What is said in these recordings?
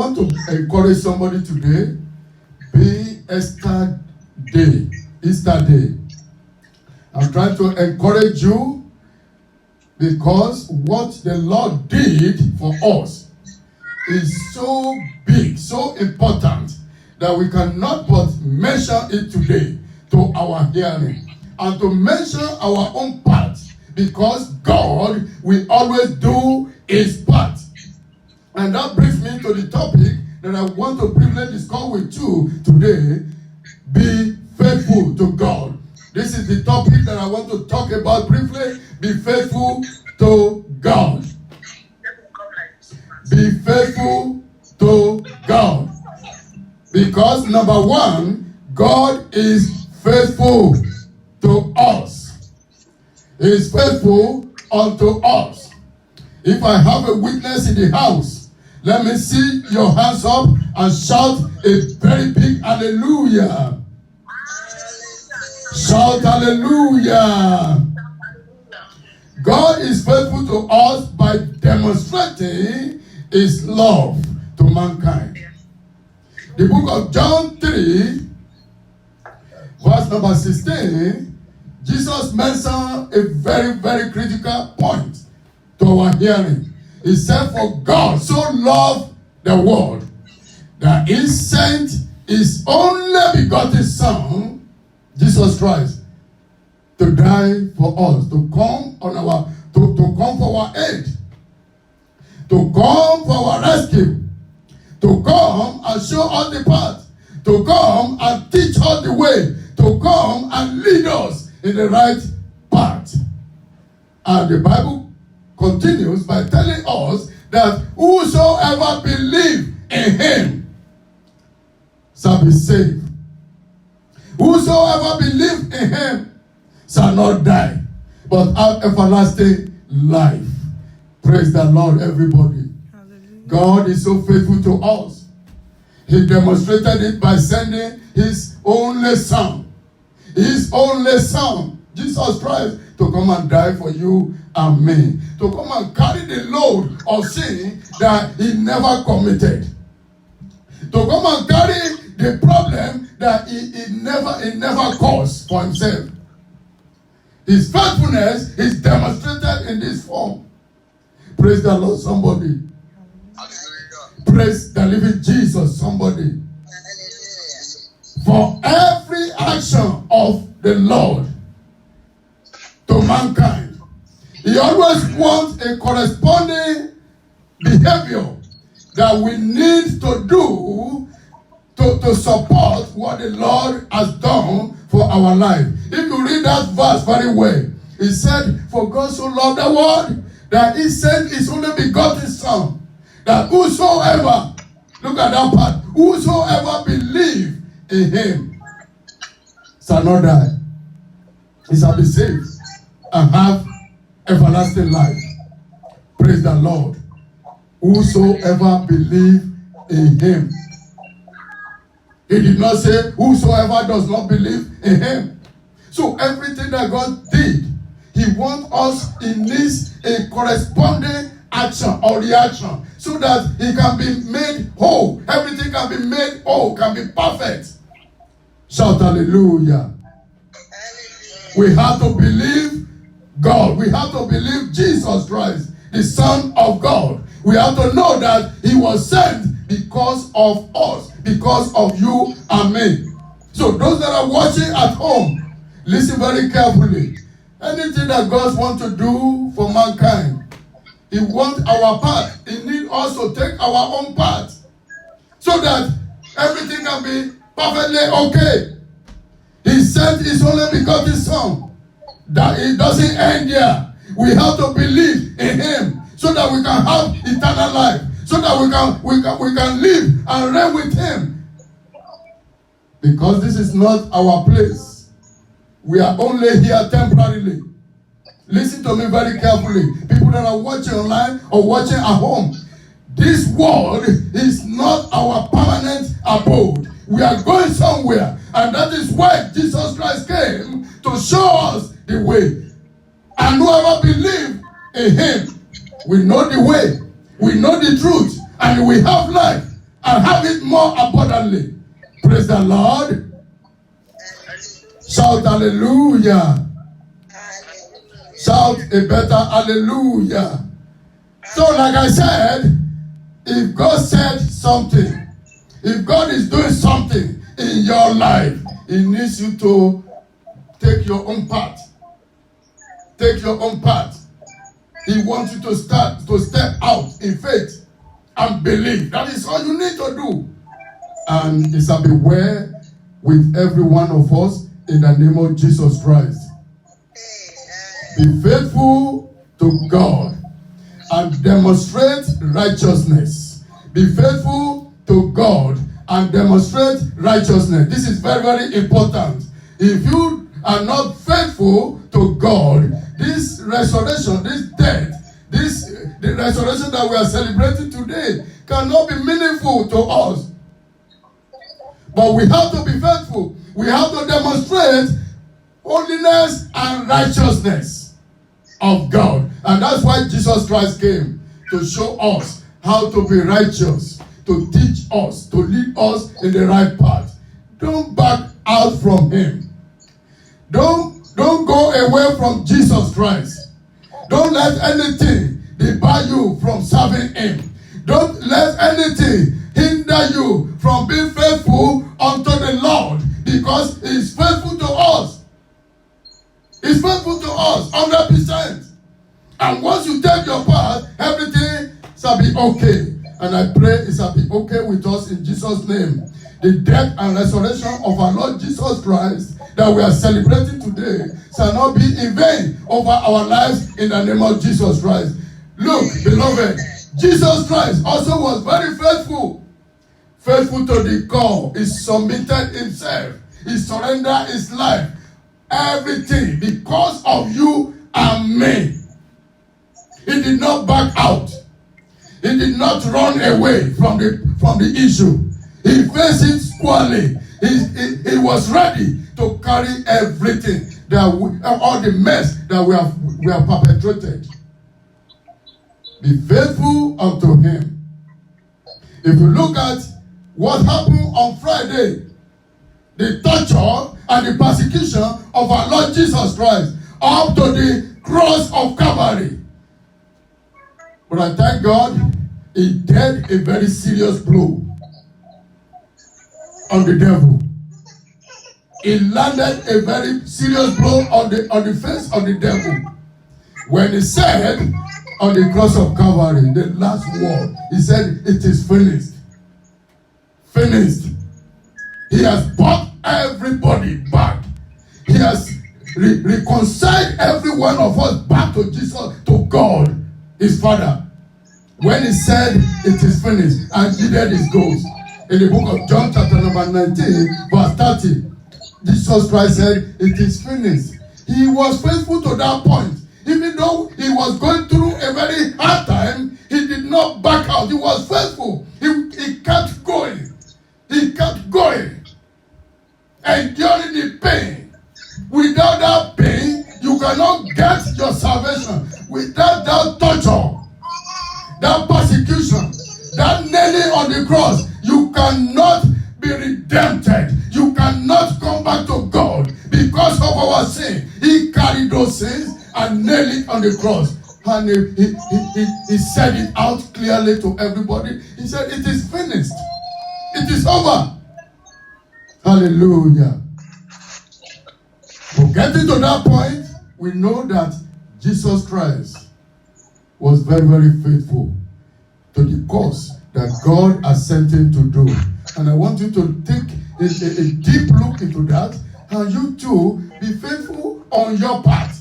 want to encourage somebody today. Be Easter Day. Easter Day. I'm trying to encourage you because what the Lord did for us is so big, so important, that we cannot but measure it today to our hearing and to measure our own part, because God will always do his part. And that brings me to the topic that I want to privilege discuss with you today. Be faithful to God. This is the topic that I want to talk about briefly. Be faithful to God. Be faithful to God. Because number one, God is faithful to us. He is faithful unto us. If I have a witness in the house, let me see your hands up and shout a very big hallelujah. Shout hallelujah. God is faithful to us by demonstrating his love to mankind. The book of John 3, verse number 16, Jesus mentioned a very, very critical point to our hearing. He said, for God so loved the world that he sent his only begotten Son, Jesus Christ, to die for us, to come on our, to come for our aid, to come for our rescue, to come and show us the path, to come and teach us the way, to come and lead us in the right path. And the Bible continues by telling us that whosoever believes in him shall be saved. Whosoever believes in him shall not die, but have everlasting life. Praise the Lord, everybody. Hallelujah. God is so faithful to us. He demonstrated it by sending his only Son. His only Son, Jesus Christ, to come and die for you and me. To come and carry the load of sin that he never committed. To come and carry the problem that he never caused for himself. His faithfulness is demonstrated in this form. Praise the Lord, somebody. Hallelujah. Praise the living Jesus, somebody. Hallelujah. For every action of the Lord to mankind, he always wants a corresponding behavior that we need to do to support what the Lord has done for our life. If you read that verse very well, he said, for God so loved the world that he sent his only begotten Son, that whosoever, look at that part, whosoever believe in him shall not die. He shall be saved and have everlasting life. Praise the Lord. Whosoever believe in him. He did not say whosoever does not believe in him. So everything that God did, he wants us, he needs a corresponding action or reaction so that he can be made whole. Everything can be made whole, can be perfect. Shout hallelujah. We have to believe God. We have to believe Jesus Christ, the Son of God. We have to know that he was sent because of us, because of you and me. So those that are watching at home, listen very carefully. Anything that God wants to do for mankind, he wants our part. He needs us to take our own part so that everything can be perfectly okay. He sent his only begotten Son. That it doesn't end here. We have to believe in him so that we can have eternal life, so that we can live and reign with him. Because this is not our place. We are only here temporarily. Listen to me very carefully. People that are watching online or watching at home. This world is not our permanent abode. We are going somewhere. And that is why Jesus Christ came to show us the way. And whoever believes in him, we know the way, we know the truth, and we have life and have it more abundantly. Praise the Lord. Shout hallelujah. Shout a better hallelujah. So like I said, if God said something, if God is doing something in your life, He needs you to take your own part. Take your own part. He wants you to step out in faith and believe. That is all you need to do. And it shall be well with every one of us in the name of Jesus Christ. Be faithful to God and demonstrate righteousness. Be faithful to God and demonstrate righteousness. This is very, very important. If you are not faithful to God, this resurrection, this death, the resurrection that we are celebrating today cannot be meaningful to us. But we have to be faithful. We have to demonstrate holiness and righteousness of God. And that's why Jesus Christ came, to show us how to be righteous, to teach us, to lead us in the right path. Don't back out from Him. Don't go away from Jesus Christ. Don't let anything debar you from serving Him. Don't let anything hinder you from being faithful unto the Lord, because He is faithful to us. He's faithful to us 100%. And once you take your part, everything shall be okay. And I pray it shall be okay with us in Jesus' name. The death and resurrection of our Lord Jesus Christ that we are celebrating today shall not be in vain over our lives in the name of Jesus Christ. Look, beloved, Jesus Christ also was very faithful. Faithful to the call. He submitted Himself. He surrendered His life. Everything because of you and me. He did not back out. He did not run away from the issue. He faced it squarely. He was ready to carry everything all the mess that we have perpetrated. Be faithful unto Him. If you look at what happened on Friday, the torture and the persecution of our Lord Jesus Christ up to the cross of Calvary. But I thank God, He dealt a very serious blow on the devil. He landed a very serious blow on the face of the devil. When He said on the cross of Calvary, the last word, He said, "It is finished." Finished. He has brought everybody back. He has reconciled every one of us back to Jesus, to God, His Father. When He said, "It is finished," and He did His goals. In the book of John chapter number 19, verse 30, Jesus Christ said, "It is finished." He was faithful to that point. Even though He was going through a very hard time, He did not back out. He was faithful. He kept going. He kept going. Enduring the pain. Without that pain, you cannot get your salvation. Without that torture, that persecution, that nailing on the cross, you cannot be redempted. You cannot come back to God because of our sin. He carried those sins and nailed it on the cross. And he said it out clearly to everybody. He said, "It is finished. It is over." Hallelujah. But getting to that point, we know that Jesus Christ was very, very faithful to the cause that God has sent Him to do. And I want you to take a deep look into that, and you too be faithful on your part.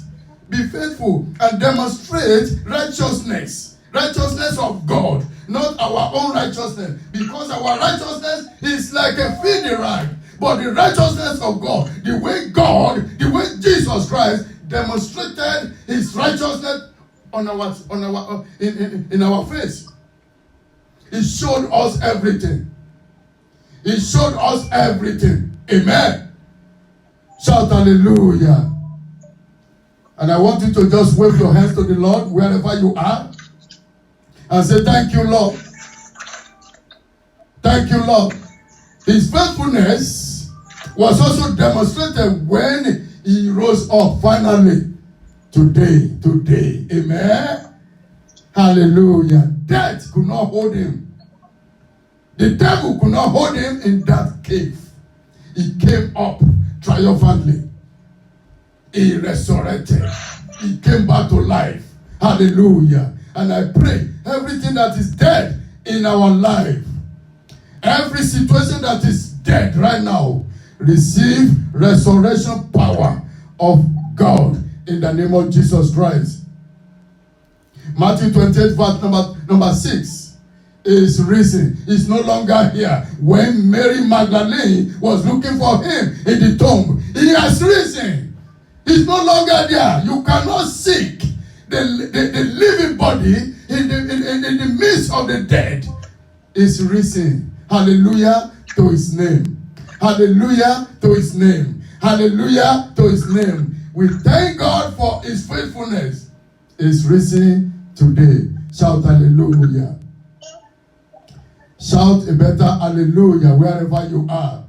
Be faithful and demonstrate righteousness. Righteousness of God, not our own righteousness. Because our righteousness is like a filthy rag. But the righteousness of God, the way Jesus Christ demonstrated His righteousness in our face. He showed us everything. He showed us everything. Amen. Shout hallelujah. And I want you to just wave your hands to the Lord wherever you are and say, "Thank you, Lord. Thank you, Lord. His faithfulness was also demonstrated when he rose up finally. Today. Amen. Hallelujah. Death could not hold him. The devil could not hold him in that cave. He came up triumphantly. He resurrected. He came back to life. Hallelujah. And I pray everything that is dead in our life, every situation that is dead right now, receive resurrection power of God in the name of Jesus Christ. Matthew 28 verse number 6 is risen. He's no longer here. When Mary Magdalene was looking for him in the tomb, he has risen. He's no longer there. You cannot seek the living body in the midst of the dead. Is risen. Hallelujah to his name. Hallelujah to his name. Hallelujah to his name. We thank God for his faithfulness. Is risen today. Shout hallelujah. Shout a better hallelujah wherever you are.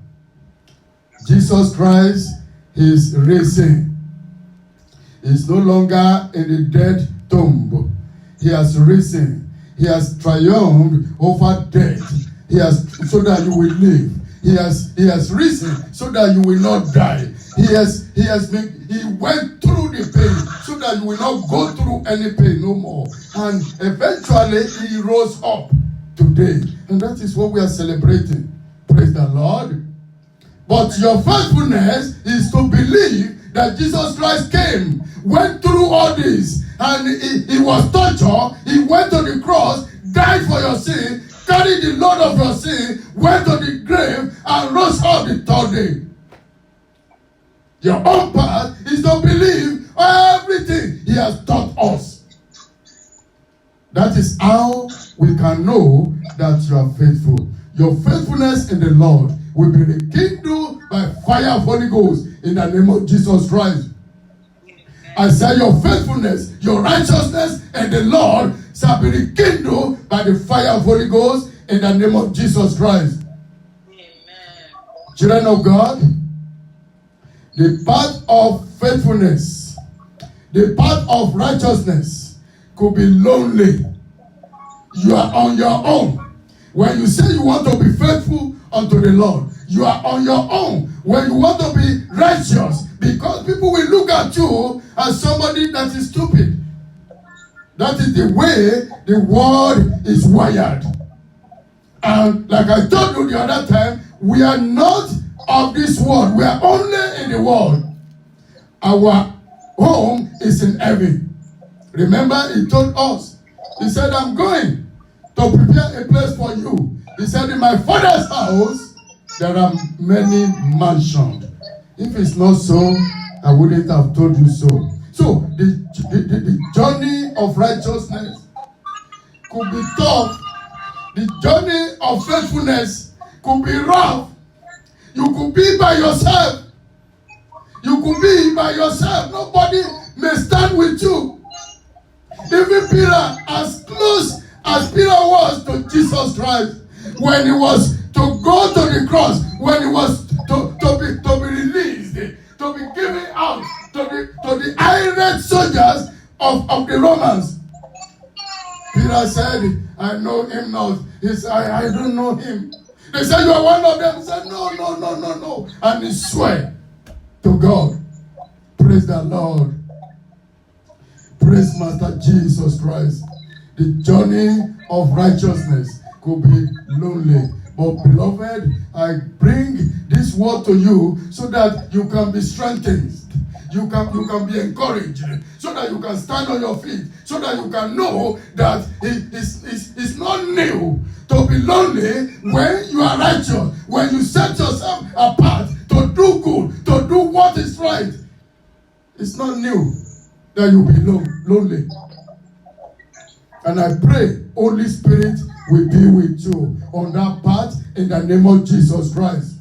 Jesus Christ is risen. He's no longer in the dead tomb. He has risen. He has triumphed over death. He has, so that you will live. He has risen so that you will not die. He went through the pain so that you will not go through any pain no more. And eventually he rose up today. And that is what we are celebrating. Praise the Lord. But your faithfulness is to believe that Jesus Christ came, went through all this, and he was tortured, he went to the cross, died for your sin, carried the load of your sin, went to the grave, and rose up the third day. Your own part is to believe everything he has taught us. That is how we can know that you are faithful. Your faithfulness in the Lord will be rekindled by fire of Holy Ghost in the name of Jesus Christ. I say your faithfulness, your righteousness in the Lord shall be rekindled by the fire of Holy Ghost in the name of Jesus Christ. Amen. Children of God, the path of faithfulness, the path of righteousness could be lonely. You are on your own. When you say you want to be faithful unto the Lord, you are on your own. When you want to be righteous, because people will look at you as somebody that is stupid. That is the way the world is wired. And like I told you the other time, we are not of this world. We are only in the world. Our home is in heaven. Remember, he told us, he said, I'm going to prepare a place for you. He said, in my Father's house, there are many mansions. If it's not so, I wouldn't have told you so. So, the journey of righteousness could be tough. The journey of faithfulness could be rough. You could be by yourself. You could be by yourself. Nobody may stand with you. Even Peter, as close as Peter was to Jesus Christ, when he was to go to the cross, when he was to be released, to be given out to the irate soldiers of the Romans, Peter said, I know him not. He said, I don't know him. They said, you are one of them. He said, no. And he swore to God. Praise the Lord. Praise Master Jesus Christ. The journey of righteousness could be lonely. But beloved, I bring this word to you so that you can be strengthened. You can be encouraged, so that you can stand on your feet, so that you can know that it's not new to be lonely when you are righteous, when you set yourself apart to do good, to do what is right. It's not new that you be lonely. And I pray Holy Spirit will be with you on that path in the name of Jesus Christ.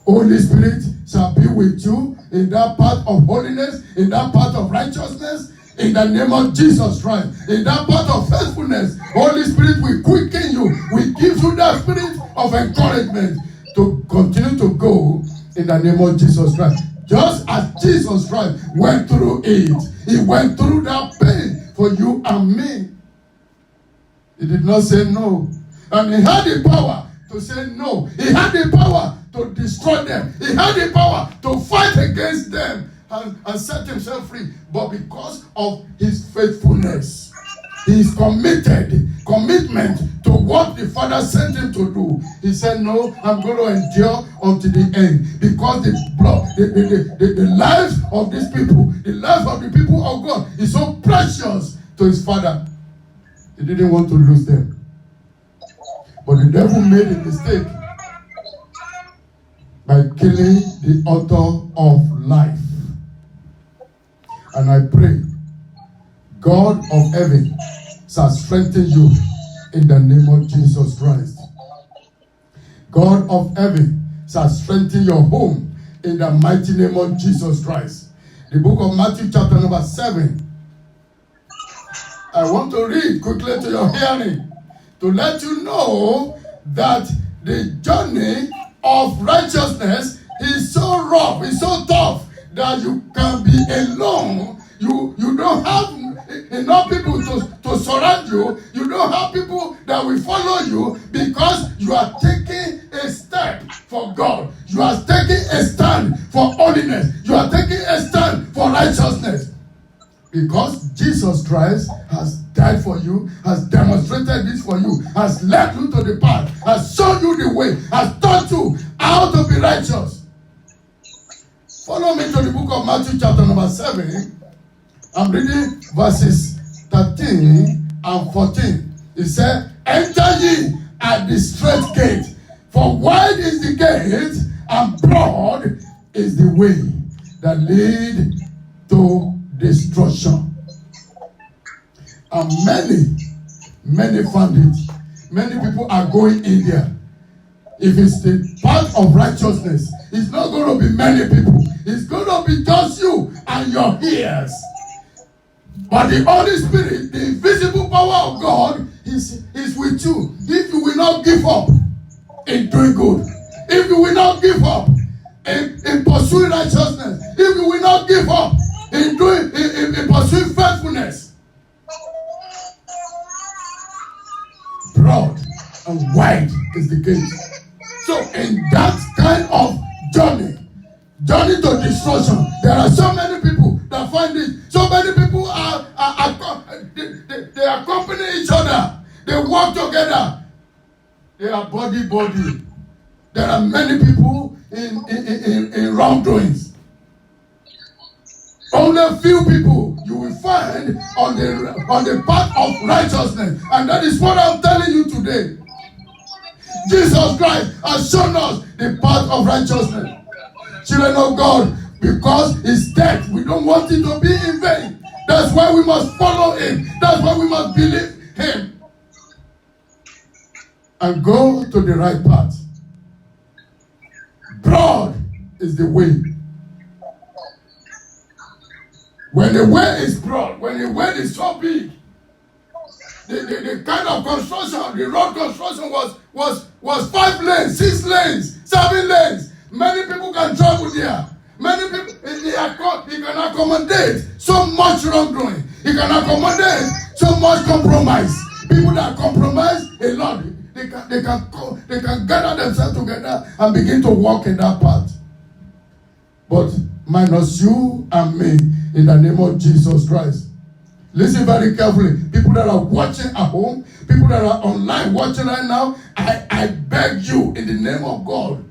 Holy Spirit shall be with you in that path of holiness, in that path of righteousness, in the name of Jesus Christ. In that part of faithfulness, Holy Spirit will quicken you, will give you that spirit of encouragement to continue to go in the name of Jesus Christ. Just as Jesus Christ went through it, he went through that pain for you and me. He did not say no. And he had the power to say no. He had the power to destroy them. He had the power to fight against them and set himself free. But because of his faithfulness, his commitment to what the Father sent him to do, he said, no, I'm going to endure until the end. Because the lives of these people, the lives of the people of God is so precious to his Father. He didn't want to lose them. But the devil made a mistake by killing the author of life. And I pray, God of heaven shall strengthen you in the name of Jesus Christ. God of heaven shall strengthen your home in the mighty name of Jesus Christ. The book of Matthew chapter number 7. I want to read quickly to your hearing to let you know that the journey of righteousness is so rough, it's so tough that you can be alone. You don't have enough people to surround you. You don't have people that will follow you because you are taking a step for God. You are taking a stand for holiness. You are taking a stand for righteousness. Because Jesus Christ has died for you, has demonstrated this for you, has led you to the path, has shown you the way, has taught you how to be righteous. Follow me to the book of Matthew chapter number 7. I'm reading verses 13 and 14. It said, enter ye at the straight gate, for wide is the gate, and broad is the way that lead to destruction. And many found it. Many people are going in there. If it's the path of righteousness, it's not going to be many people. It's going to be just you and your ears. But the Holy Spirit, the invisible power of God, is with you. If you will not give up in doing good, if you will not give up in pursuing righteousness, if you will not give up in pursuing faithfulness, broad and wide is the gate. So in that kind of journey to destruction, there are so many people that find it. So many people they accompany each other. They work together. They are body. There are many people in wrongdoings. Only a few people you will find on the path of righteousness. And that is what I'm telling you today. Jesus Christ has shown us the path of righteousness. Children of God, because his death, we don't want it to be in vain. That's why we must follow him. That's why we must believe him. And go to the right path. Broad is the way. When the way is broad, when the way is so big, the kind of construction, the road construction was 5 lanes, 6 lanes, 7 lanes. Many people can travel there. Many people, he can accommodate so much wrongdoing. He can accommodate so much compromise. People that compromise a lot, they can gather themselves together and begin to walk in that path. But minus you and me, in the name of Jesus Christ. Listen very carefully. People that are watching at home, people that are online watching right now, I beg you in the name of God,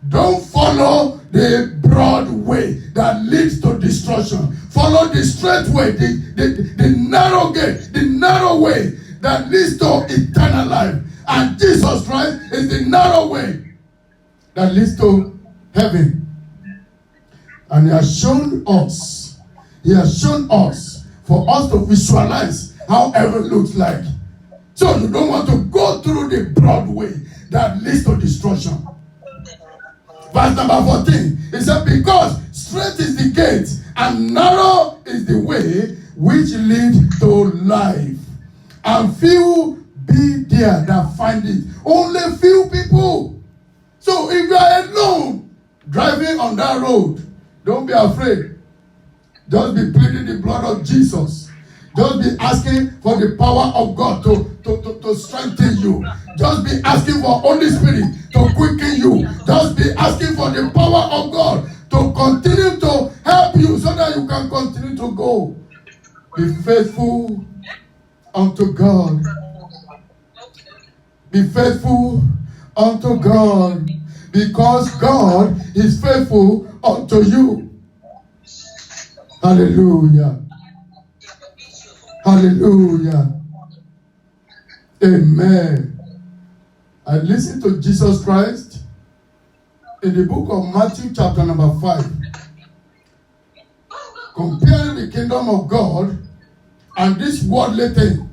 don't follow the broad way that leads to destruction. Follow the straight way, the narrow gate, the narrow way that leads to eternal life. And Jesus Christ is the narrow way that leads to heaven. And he has shown us for us to visualize how heaven looks like. So you don't want to go through the broad way that leads to destruction. Verse number 14, it said, because straight is the gate and narrow is the way which lead to life. And few be there that find it. Only few people. So if you are alone driving on that road, don't be afraid. Just be pleading the blood of Jesus. Just be asking for the power of God to strengthen you. Just be asking for Holy Spirit to quicken you. Just be asking for the power of God to continue to help you so that you can continue to go. Be faithful unto God. Be faithful unto God, because God is faithful unto you. Hallelujah. Hallelujah. Amen. I listened to Jesus Christ in the book of Matthew chapter number 5, comparing the kingdom of God and this worldly thing.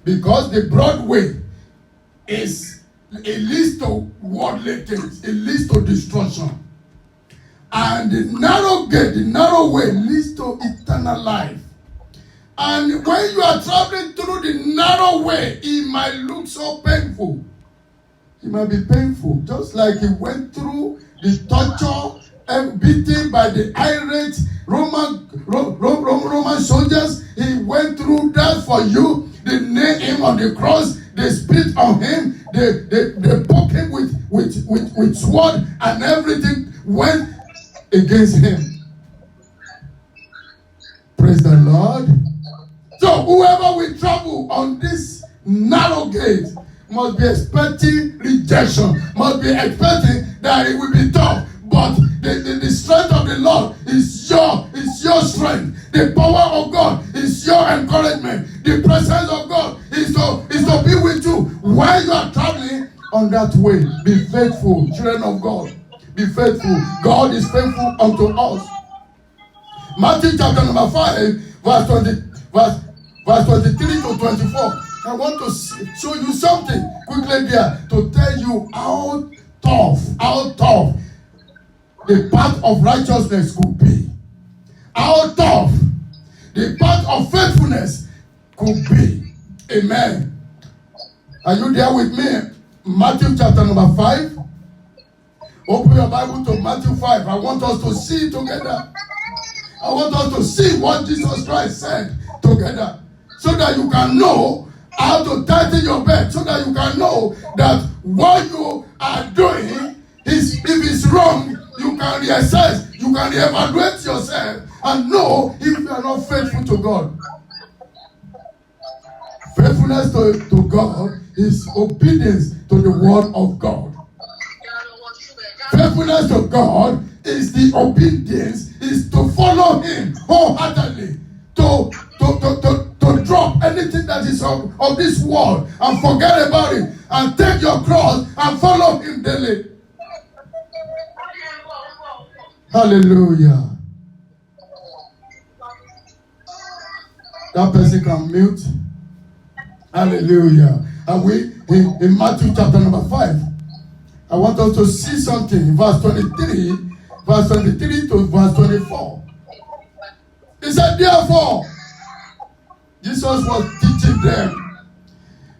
Because the broad way it leads to worldly things. It leads to destruction. And the narrow gate, the narrow way leads to eternal life. And when you are traveling through the narrow way, it might look so painful. It might be painful. Just like he went through the torture and beaten by the irate Roman soldiers. He went through that for you. They nailed him on the cross. They spit on him. They poke him with sword, and everything went against him. Praise the Lord. So whoever will travel on this narrow gate must be expecting rejection, must be expecting that it will be tough. But the strength of the Lord is your strength. The power of God is your encouragement. The presence of God is to be with you while you are traveling on that way. Be faithful, children of God. Be faithful. God is faithful unto us. Matthew chapter number 5, verse 23 to 24. I want to show you something quickly there to tell you how tough the path of righteousness could be. How tough the path of faithfulness could be. Amen. Are you there with me? Matthew chapter number 5. Open your Bible to Matthew 5. I want us to see together. I want us to see what Jesus Christ said together, so that you can know how to tighten your belt, so that you can know that what you are doing is, if it's wrong, you can reassess, you can reevaluate yourself and know if you are not faithful to God. Faithfulness to God is obedience to the word of God. Faithfulness to God is the obedience, is to follow him wholeheartedly, to drop anything that is of this world and forget about it and take your cross and follow him daily. Hallelujah. That person can mute. Hallelujah. And we in Matthew chapter number 5, I want us to see something in verse 23 to verse 24. He said, therefore, Jesus was teaching them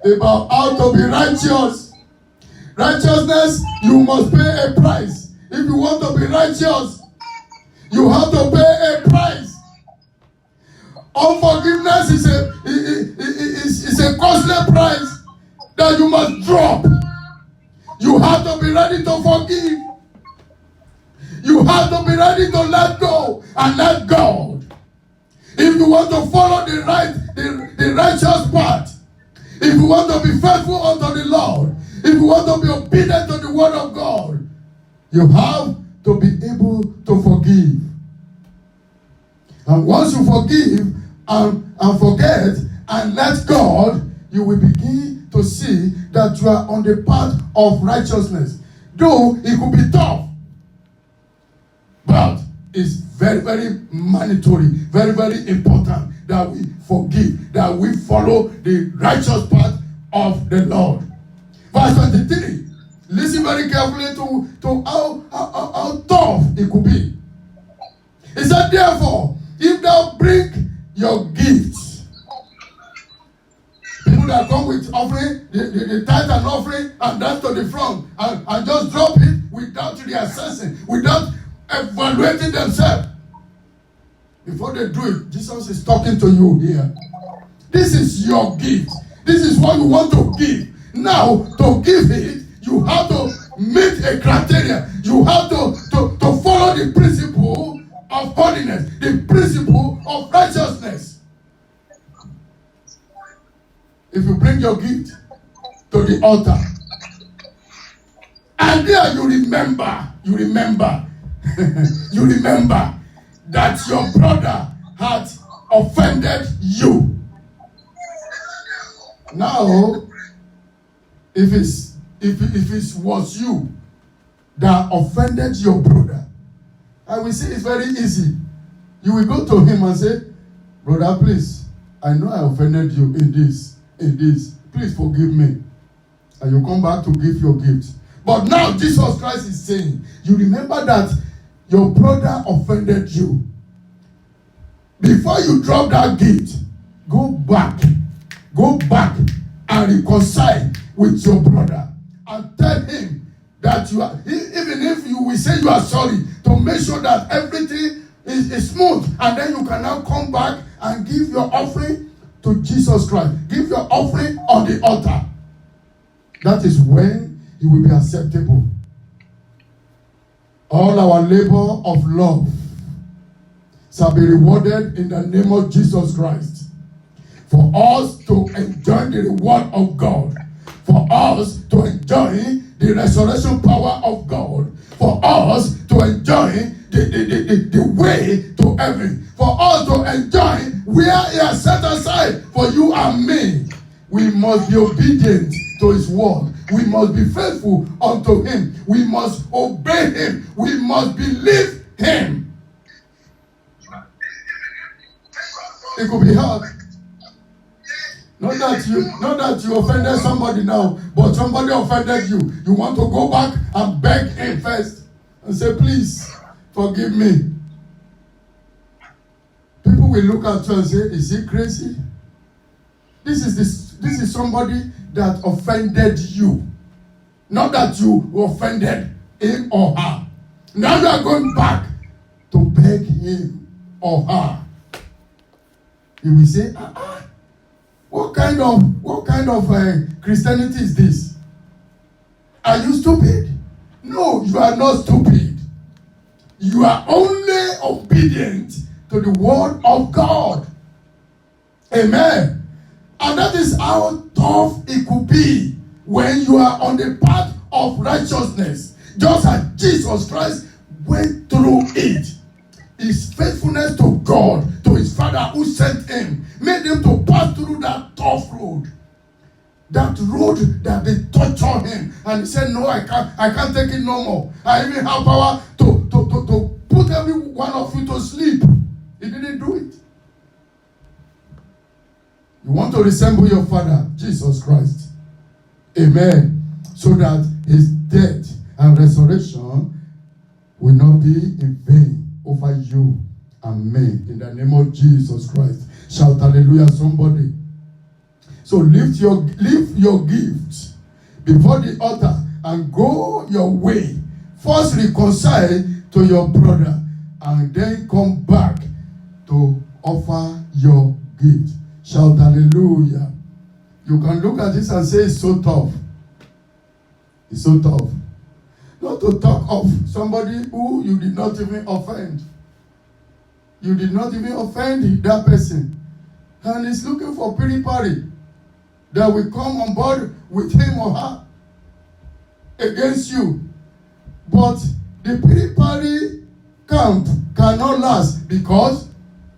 about how to be righteous. Righteousness, you must pay a price. If you want to be righteous, you have to pay a price. Unforgiveness is a costly price that you must drop. You have to be ready to forgive. You have to be ready to let go and let God. If you want to follow the righteous path, if you want to be faithful unto the Lord, if you want to be obedient to the word of God, you have to be able to forgive. And once you forgive and forget and let God, you will begin to see that you are on the path of righteousness. Though it could be tough, but it's very, very mandatory, very, very important that we forgive, that we follow the righteous path of the Lord. Verse 23. Listen very carefully to how tough it could be. He said, therefore, if thou bring your gifts. People that come with offering, the tithe and offering, and that's to the front, and just drop it without reassessing, without evaluating themselves. Before they do it, Jesus is talking to you here. This is your gift. This is what you want to give. Now, to give it, you have to meet a criteria. You have to follow the principle of holiness, the principle of righteousness. If you bring your gift to the altar, and there you remember that your brother had offended you. Now, if it was you that offended your brother, I will say it's very easy. You will go to him and say, brother, please, I know I offended you in this. Please forgive me. And you come back to give your gift. But now Jesus Christ is saying, you remember that your brother offended you. Before you drop that gift, go back and reconcile with your brother and tell him that you are, even if you will say you are sorry, to make sure that everything is smooth, and then you can now come back and give your offering to Jesus Christ. Give your offering on the altar. That is when it will be acceptable. All our labor of love shall be rewarded in the name of Jesus Christ. For us to enjoy the reward of God, for us to enjoy the resurrection power of God, for us to enjoy the way to heaven, for us to enjoy where He has set aside for you and me, we must be obedient to His word. We must be faithful unto Him. We must obey Him. We must believe Him. It could be hard. Not that you offended somebody now, but somebody offended you. You want to go back and beg him first and say, please, forgive me. People will look at you and say, is he crazy? This is somebody that offended you. Not that you offended him or her. Now you are going back to beg him or her. You will say, what kind of Christianity is this? Are you stupid? No, you are not stupid. You are only obedient to the word of God. Amen. And that is how tough it could be when you are on the path of righteousness. Just as Jesus Christ went through it. His faithfulness to God, to his Father who sent him, made him to pass through that tough road. That road that they tortured him. And he said, no, I can't take it no more. I even have power to put every one of you to sleep. He didn't do it. You want to resemble your Father, Jesus Christ. Amen. So that his death and resurrection will not be in vain over you and me, in the name of Jesus Christ. Shout hallelujah, somebody. So lift your gift before the altar and go your way. First reconcile to your brother and then come back to offer your gift. Shout hallelujah. You can look at this and say it's so tough. It's so tough. Not to talk of somebody who you did not even offend. You did not even offend that person. And he's looking for pity party that will come on board with him or her against you. But the pity party camp cannot last because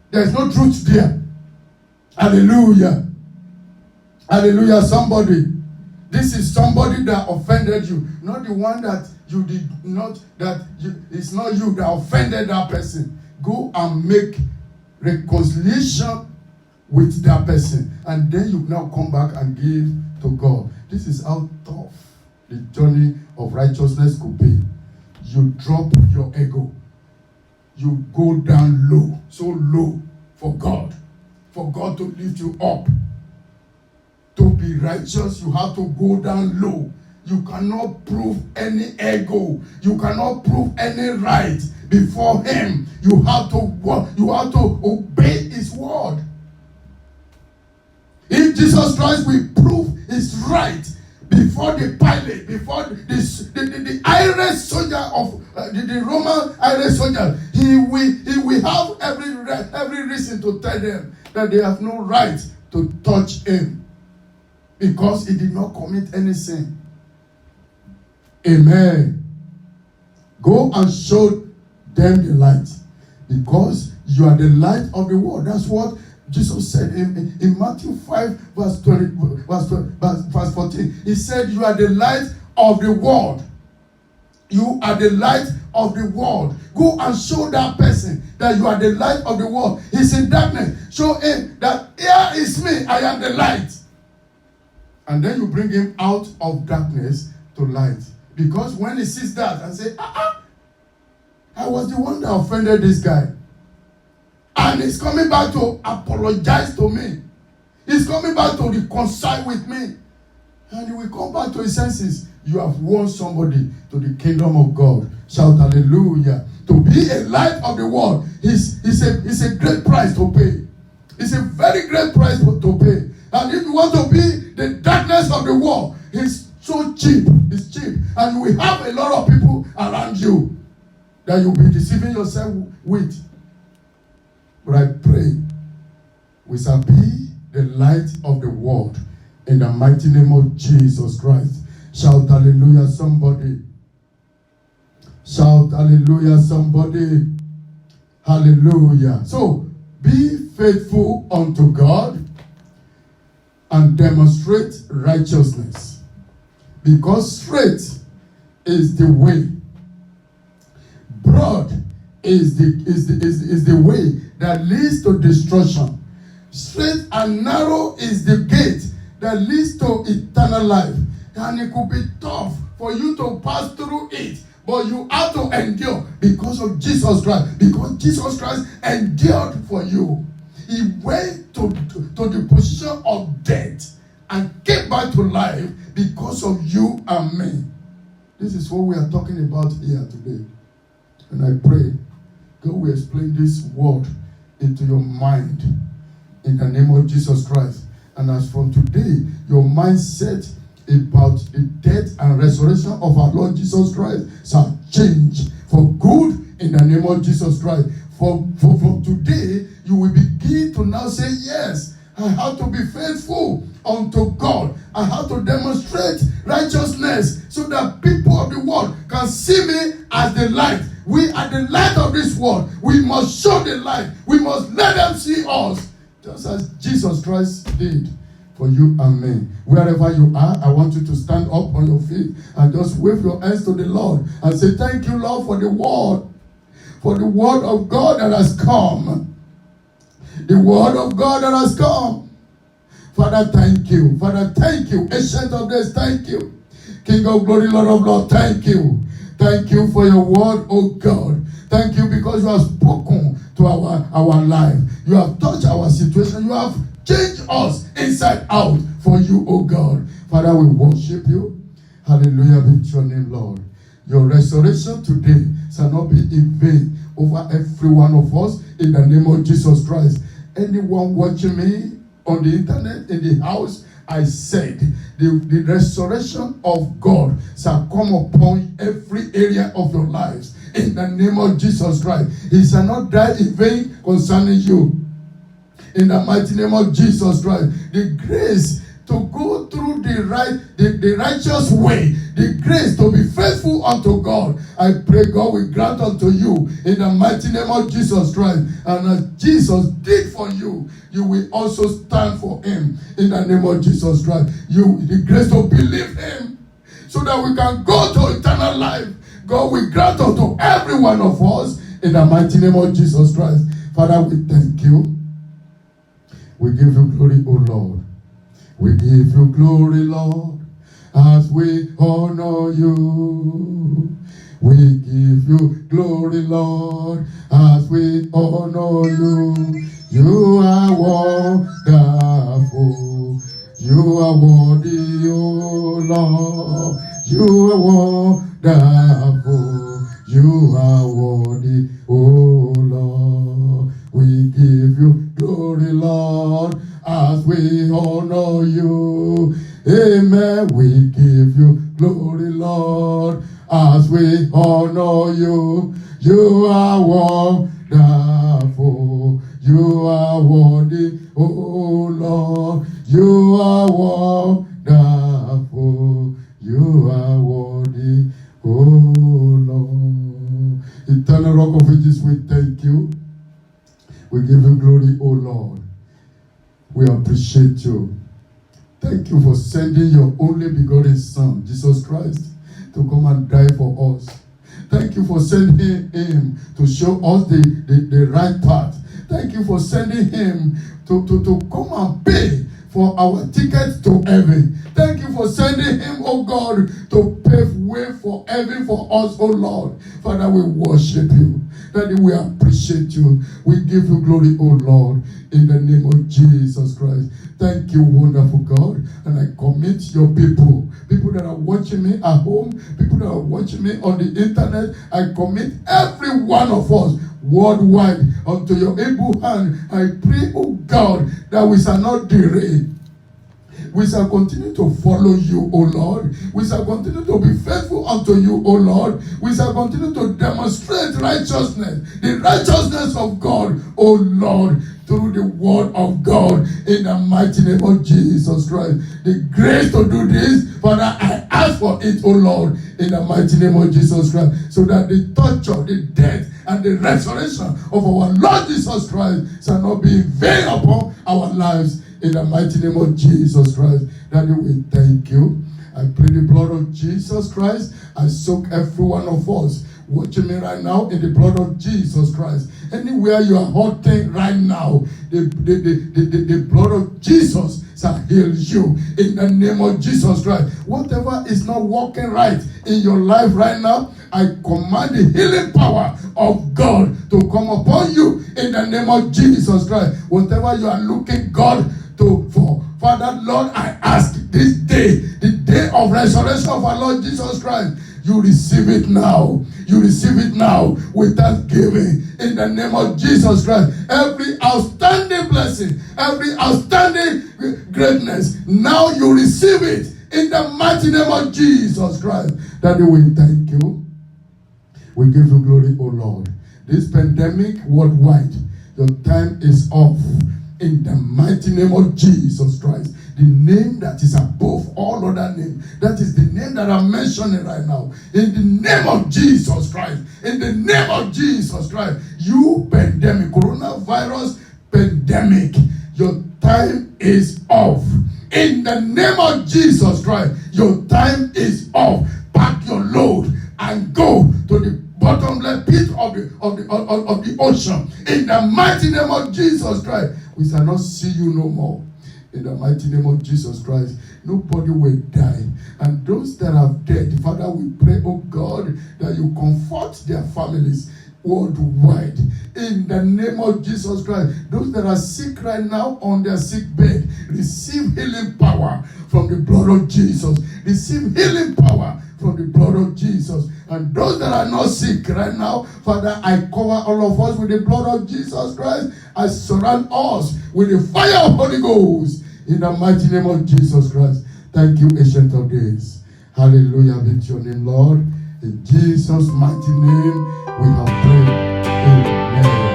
there's no truth there. Hallelujah. Hallelujah, somebody. This is somebody that offended you, not the one that you did not, it's not you that offended that person. Go and make reconciliation with that person, and then you now come back and give to God. This is how tough the journey of righteousness could be. You drop your ego. You go down low, so low for God. for God to lift you up. To be righteous, you have to go down low. You cannot prove any ego. You cannot prove any right before him. You have to obey his word. If Jesus Christ will prove his right before the Pilate, before the Irish soldier of the Roman Irish soldier, he will have every reason to tell them that they have no right to touch him because he did not commit any sin. Amen. Go and show them the light, because you are the light of the world. That's what Jesus said in Matthew 5 verse 14. He said, you are the light of the world. You are the light of the world. Go and show that person that you are the light of the world. He's in darkness. Show him that here is me. I am the light. And then you bring him out of darkness to light. Because when he sees that and say, I was the one that offended this guy. And he's coming back to apologize to me. He's coming back to reconcile with me. And he will come back to his senses. You have won somebody to the kingdom of God. Shout hallelujah. To be a light of the world is a great price to pay. It's a very great price to pay. And if you want to be the darkness of the world, it's so cheap. It's cheap. And you will have a lot of people around you that you'll be deceiving yourself with. But I pray we shall be the light of the world in the mighty name of Jesus Christ. Shout hallelujah, somebody. Shout hallelujah, somebody. Hallelujah. So, be faithful unto God and demonstrate righteousness. Because straight is the way. Broad is the way that leads to destruction. Straight and narrow is the gate that leads to eternal life. And it could be tough for you to pass through it, but you have to endure because of Jesus Christ. Because Jesus Christ endured for you. He went to the position of death and came back to life because of you and me. This is what we are talking about here today. And I pray God will explain this word into your mind in the name of Jesus Christ. And as from today, your mindset about the death and resurrection of our Lord Jesus Christ shall change for good in the name of Jesus Christ. From today, you will begin to now say, yes, I have to be faithful unto God. I have to demonstrate righteousness so that people of the world can see me as the light. We are the light of this world. We must show the light. We must let them see us, just as Jesus Christ did for you and me. Wherever you are, I want you to stand up on your feet and just wave your hands to the Lord and say, thank you, Lord, for the word of God that has come. The word of God that has come. Father, thank you. Father, thank you. Ancient of days, thank you. King of glory, Lord of Lord, thank you. Thank you for your word, oh God. Thank you because you have spoken to our life. You have touched our situation. You have changed us inside out for you, oh God. Father, we worship you. Hallelujah be to your name, Lord. Your restoration today shall not be in vain over every one of us in the name of Jesus Christ. Anyone watching me on the internet, in the house, I said, the restoration of God shall come upon every area of your lives in the name of Jesus Christ. He shall not die in vain concerning you. In the mighty name of Jesus Christ, the grace to go through the righteous way, the grace to be faithful unto God, I pray God will grant unto you in the mighty name of Jesus Christ. And as Jesus did for you, you will also stand for him in the name of Jesus Christ. The grace to believe him so that we can go to eternal life. God will grant unto every one of us in the mighty name of Jesus Christ. Father, we thank you. We give you glory, O Lord. We give you glory, Lord, as we honor you. We give you glory, Lord, as we honor you. You are wonderful. You are worthy, oh Lord. You are wonderful. You are worthy, oh Lord. We give you glory, Lord, as we honor you. Amen. We give you glory, Lord, as we honor you. You are wonderful. You are worthy, oh Lord. You are wonderful. You are worthy, oh Lord. Eternal Rock of Ages, we thank you. We give you glory, oh Lord. We appreciate you. Thank you for sending your only begotten Son, Jesus Christ, to come and die for us. Thank you for sending him to show us the right path. Thank you for sending him to come and pay for our ticket to heaven. Thank you for sending him, oh God, to pave way for heaven for us, oh Lord. Father, we worship you. Daddy, we appreciate you. We give you glory, oh Lord, in the name of Jesus Christ. Thank you, wonderful God. And I commit your people that are watching me at home, people that are watching me on the internet. I commit every one of us worldwide unto your able hand. I pray, oh God, that we shall not derail. We shall continue to follow you, O Lord. We shall continue to be faithful unto you, O Lord. We shall continue to demonstrate righteousness, the righteousness of God, O Lord, through the word of God, in the mighty name of Jesus Christ. The grace to do this, Father, I ask for it, O Lord, in the mighty name of Jesus Christ, so that the torture, the death, and the resurrection of our Lord Jesus Christ shall not be in vain upon our lives, in the mighty name of Jesus Christ. Daddy, we thank you. I pray the blood of Jesus Christ. I soak every one of us watching me right now in the blood of Jesus Christ. Anywhere you are hurting right now, the blood of Jesus shall heal you in the name of Jesus Christ. Whatever is not working right in your life right now, I command the healing power of God to come upon you in the name of Jesus Christ. Whatever you are looking God for, Father, Lord, I ask this day, the day of resurrection of our Lord Jesus Christ, you receive it now. You receive it now with thanksgiving in the name of Jesus Christ. Every outstanding blessing, every outstanding greatness, now you receive it in the mighty name of Jesus Christ. Daddy, we thank you. We give you glory, O Lord. This pandemic worldwide, your time is off. In the mighty name of Jesus Christ, the name that is above all other names, that is the name that I'm mentioning right now. In the name of Jesus Christ, in the name of Jesus Christ, you pandemic, coronavirus pandemic, your time is off. In the name of Jesus Christ, your time is off. Pack your load and go to the bottomless pit of the ocean. In the mighty name of Jesus Christ, we shall not see you no more. In the mighty name of Jesus Christ, nobody will die. And those that are dead, Father, we pray, oh God, that you comfort their families worldwide. In the name of Jesus Christ, those that are sick right now on their sick bed, receive healing power from the blood of Jesus. Receive healing power from the blood of Jesus. And those that are not sick right now, Father, I cover all of us with the blood of Jesus Christ. I surround us with the fire of Holy Ghost. In the mighty name of Jesus Christ. Thank you, Ancient of Days. Hallelujah be to your name, Lord. In Jesus' mighty name, we have prayed. Amen.